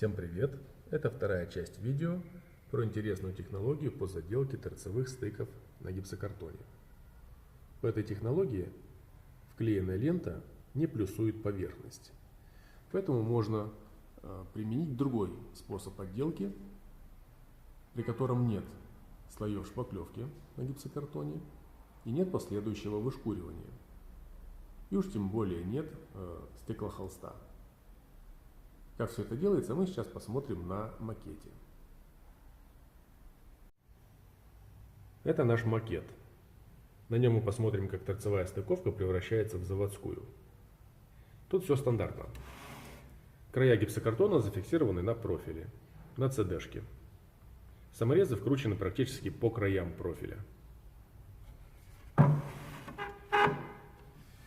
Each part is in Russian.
Всем привет! Это вторая часть видео про интересную технологию по заделке торцевых стыков на гипсокартоне. В этой технологии вклеенная лента не плюсует поверхность, поэтому можно применить другой способ отделки, при котором нет слоев шпаклевки на гипсокартоне и нет последующего вышкуривания, и уж тем более нет стеклохолста. Как все это делается, мы сейчас посмотрим на макете. Это наш макет. На нем мы посмотрим, как торцевая стыковка превращается в заводскую. Тут все стандартно. Края гипсокартона зафиксированы на профиле, на CD-шке. Саморезы вкручены практически по краям профиля.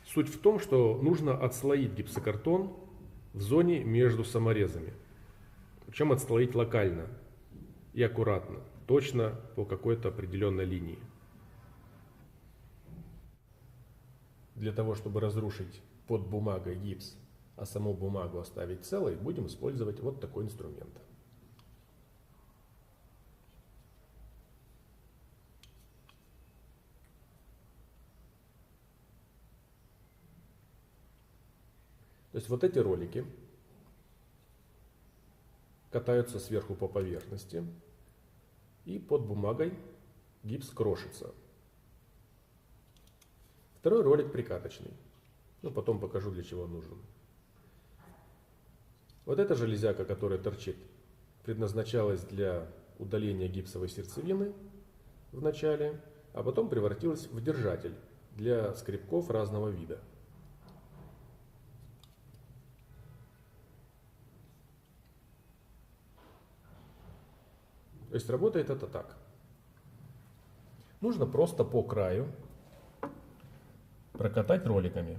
Суть в том, что нужно отслоить гипсокартон в зоне между саморезами. Причем отслоить локально и аккуратно, точно по какой-то определенной линии. Для того, чтобы разрушить под бумагой гипс, а саму бумагу оставить целой, будем использовать вот такой инструмент. То есть вот эти ролики катаются сверху по поверхности, и под бумагой гипс крошится. Второй ролик прикаточный. Потом покажу, для чего он нужен. Вот эта железяка, которая торчит, предназначалась для удаления гипсовой сердцевины в начале, а потом превратилась в держатель для скребков разного вида. То есть работает это так. Нужно просто по краю прокатать роликами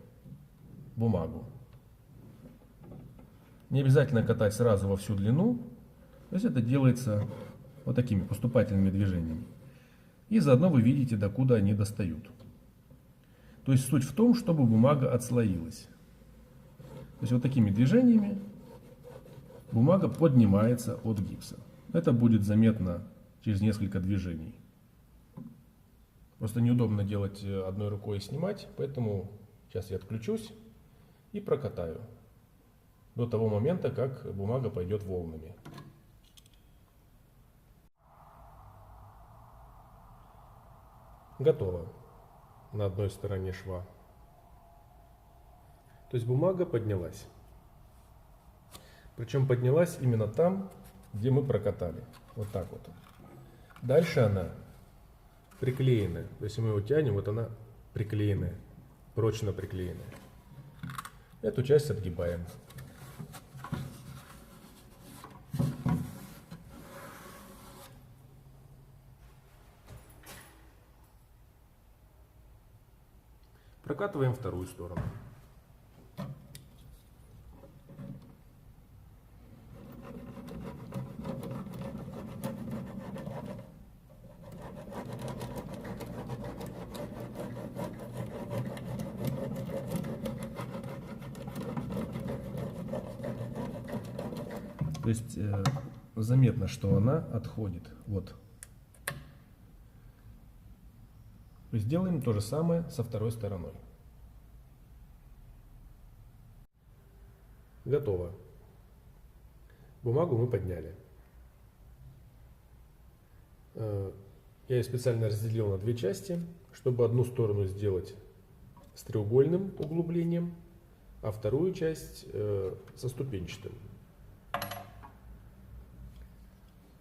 бумагу. Не обязательно катать сразу во всю длину. То есть это делается вот такими поступательными движениями. И заодно вы видите, докуда они достают. То есть суть в том, чтобы бумага отслоилась. То есть вот такими движениями бумага поднимается от гипса. Это будет заметно через несколько движений. Просто неудобно делать одной рукой и снимать, поэтому сейчас я отключусь и прокатаю до того момента, как бумага пойдет волнами. Готово на одной стороне шва. То есть бумага поднялась. Причем поднялась именно там, где мы прокатали. Вот так вот. Дальше она приклеенная. То есть мы его тянем, вот она приклеенная, прочно приклеенная. Эту часть отгибаем. Прокатываем вторую сторону. То есть заметно, что она отходит. Вот. То есть делаем то же самое со второй стороной. Готово. Бумагу мы подняли. Я ее специально разделил на две части, чтобы одну сторону сделать с треугольным углублением, а вторую часть со ступенчатым.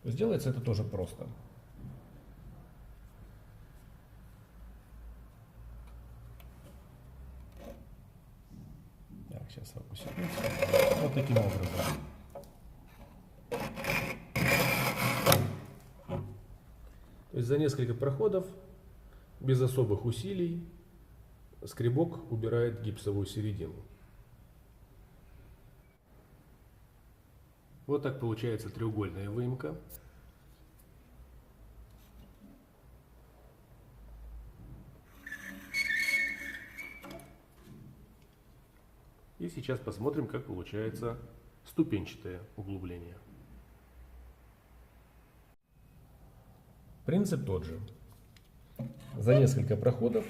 Сделается это тоже просто. Так, сейчас фокусируется. Вот таким образом. То есть за несколько проходов, без особых усилий, скребок убирает гипсовую середину. Вот так получается треугольная выемка. И сейчас посмотрим, как получается ступенчатое углубление. Принцип тот же. За несколько проходов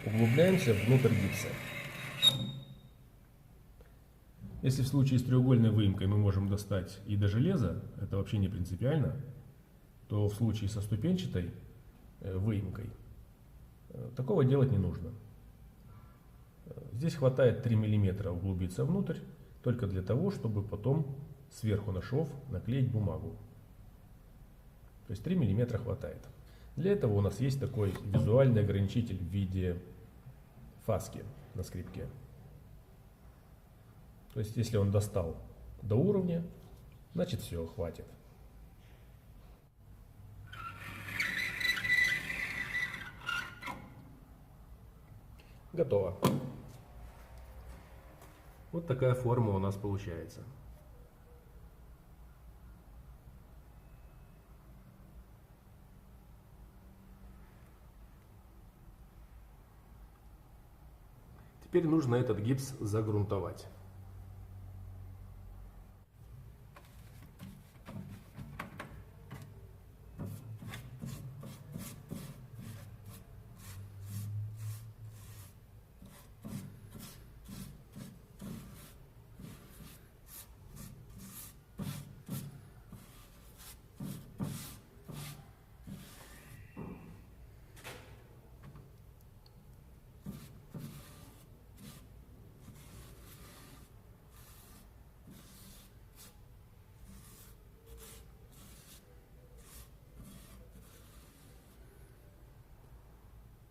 углубляемся внутрь гипса. Если в случае с треугольной выемкой мы можем достать и до железа, это вообще не принципиально, то в случае со ступенчатой выемкой такого делать не нужно. Здесь хватает 3 мм углубиться внутрь, только для того, чтобы потом сверху на шов наклеить бумагу. То есть 3 мм хватает. Для этого у нас есть такой визуальный ограничитель в виде фаски на скрипке. То есть если он достал до уровня, значит все, хватит. Готово. Вот такая форма у нас получается. Теперь нужно этот гипс загрунтовать.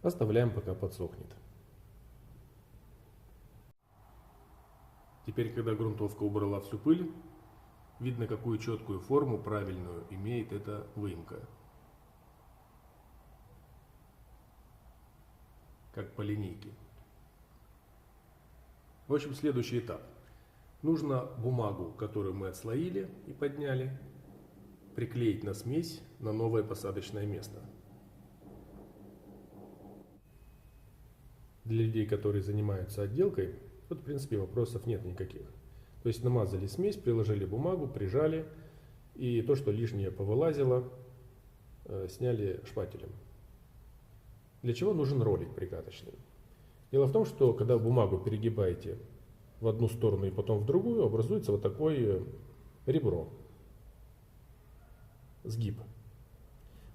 Оставляем, пока подсохнет. Теперь, когда грунтовка убрала всю пыль, видно, какую четкую форму, правильную, имеет эта выемка. Как по линейке. В общем, следующий этап. Нужно бумагу, которую мы отслоили и подняли, приклеить на смесь на новое посадочное место. Для людей, которые занимаются отделкой, тут в принципе вопросов нет никаких. То есть намазали смесь, приложили бумагу, прижали, и то, что лишнее повылазило, сняли шпателем. Для чего нужен ролик прикаточный? Дело в том, что когда бумагу перегибаете в одну сторону и потом в другую, образуется вот такое ребро, сгиб.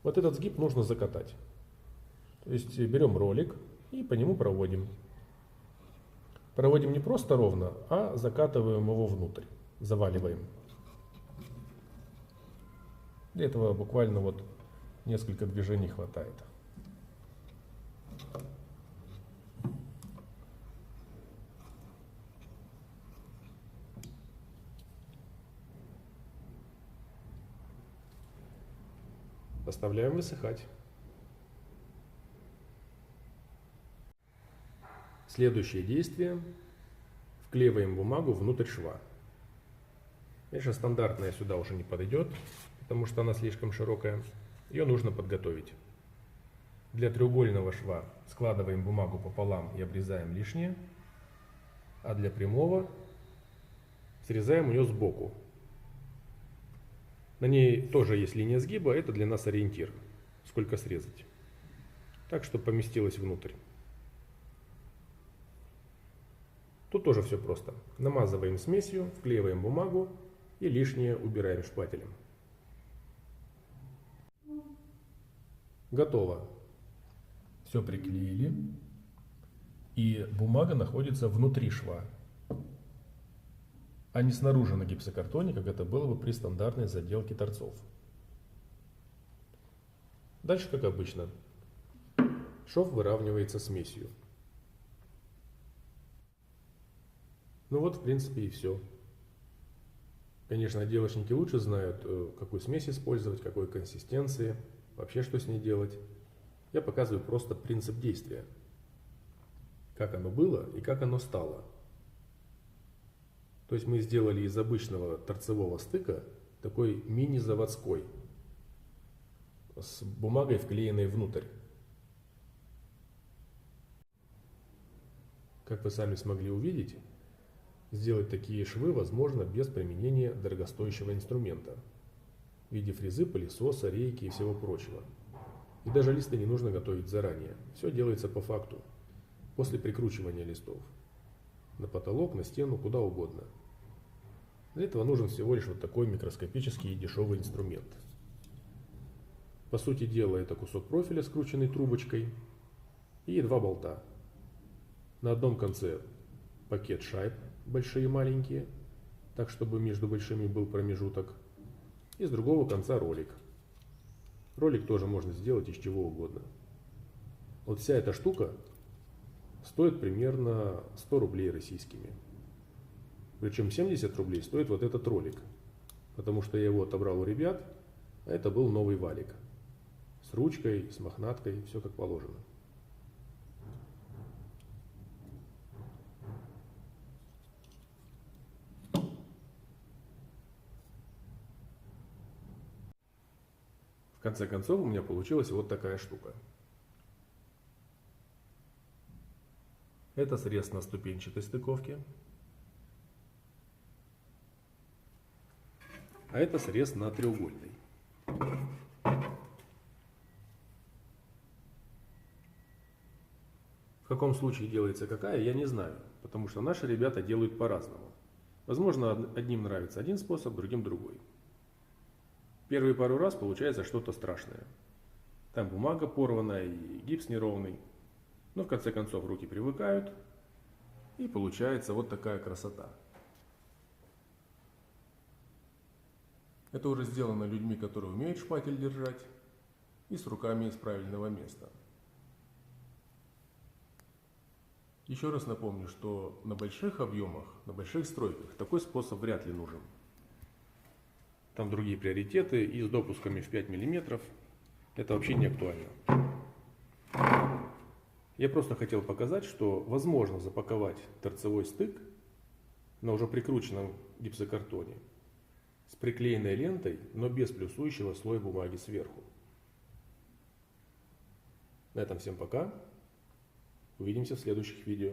Вот этот сгиб нужно закатать. То есть берем ролик и по нему проводим. Проводим не просто ровно, а закатываем его внутрь, заваливаем. Для этого буквально вот несколько движений хватает. Оставляем высыхать. Следующее действие. Вклеиваем бумагу внутрь шва. Конечно, стандартная сюда уже не подойдет, потому что она слишком широкая. Ее нужно подготовить. Для треугольного шва складываем бумагу пополам и обрезаем лишнее. А для прямого срезаем ее сбоку. На ней тоже есть линия сгиба, это для нас ориентир, сколько срезать. Так, чтобы поместилось внутрь. Тут тоже все просто. Намазываем смесью, вклеиваем бумагу и лишнее убираем шпателем. Готово. Все приклеили. И бумага находится внутри шва, а не снаружи на гипсокартоне, как это было бы при стандартной заделке торцов. Дальше, как обычно, шов выравнивается смесью. Ну вот, в принципе, и все. Конечно, отделочники лучше знают, какую смесь использовать, какой консистенции, вообще что с ней делать. Я показываю просто принцип действия. Как оно было и как оно стало. То есть мы сделали из обычного торцевого стыка такой мини-заводской, с бумагой, вклеенной внутрь. Как вы сами смогли увидеть, Сделать такие швы возможно без применения дорогостоящего инструмента в виде фрезы, пылесоса, рейки и всего прочего. И даже листы не нужно готовить заранее. Все делается по факту, после прикручивания листов. На потолок, на стену, куда угодно. Для этого нужен всего лишь вот такой микроскопический и дешевый инструмент. По сути дела, это кусок профиля, скрученный трубочкой, и два болта. На одном конце пакет шайб, большие и маленькие, так чтобы между большими был промежуток. И с другого конца ролик. Ролик тоже можно сделать из чего угодно. Вот вся эта штука стоит примерно 100 рублей российскими. Причем 70 рублей стоит вот этот ролик, потому что я его отобрал у ребят, а это был новый валик. С ручкой, с мохнаткой, все как положено. В конце концов у меня получилась вот такая штука. Это срез на ступенчатой стыковке. А это срез на треугольной. В каком случае делается какая, я не знаю, потому что наши ребята делают по-разному. Возможно, одним нравится один способ, другим другой. Первые пару раз получается что-то страшное. Там бумага порванная и гипс неровный. Но в конце концов руки привыкают, и получается вот такая красота. Это уже сделано людьми, которые умеют шпатель держать, и с руками из правильного места. Еще раз напомню, что на больших объемах, на больших стройках такой способ вряд ли нужен. Там другие приоритеты, и с допусками в 5 мм это вообще не актуально. Я просто хотел показать, что возможно запаковать торцевой стык на уже прикрученном гипсокартоне с приклеенной лентой, но без плюсующего слоя бумаги сверху. На этом всем пока. Увидимся в следующих видео.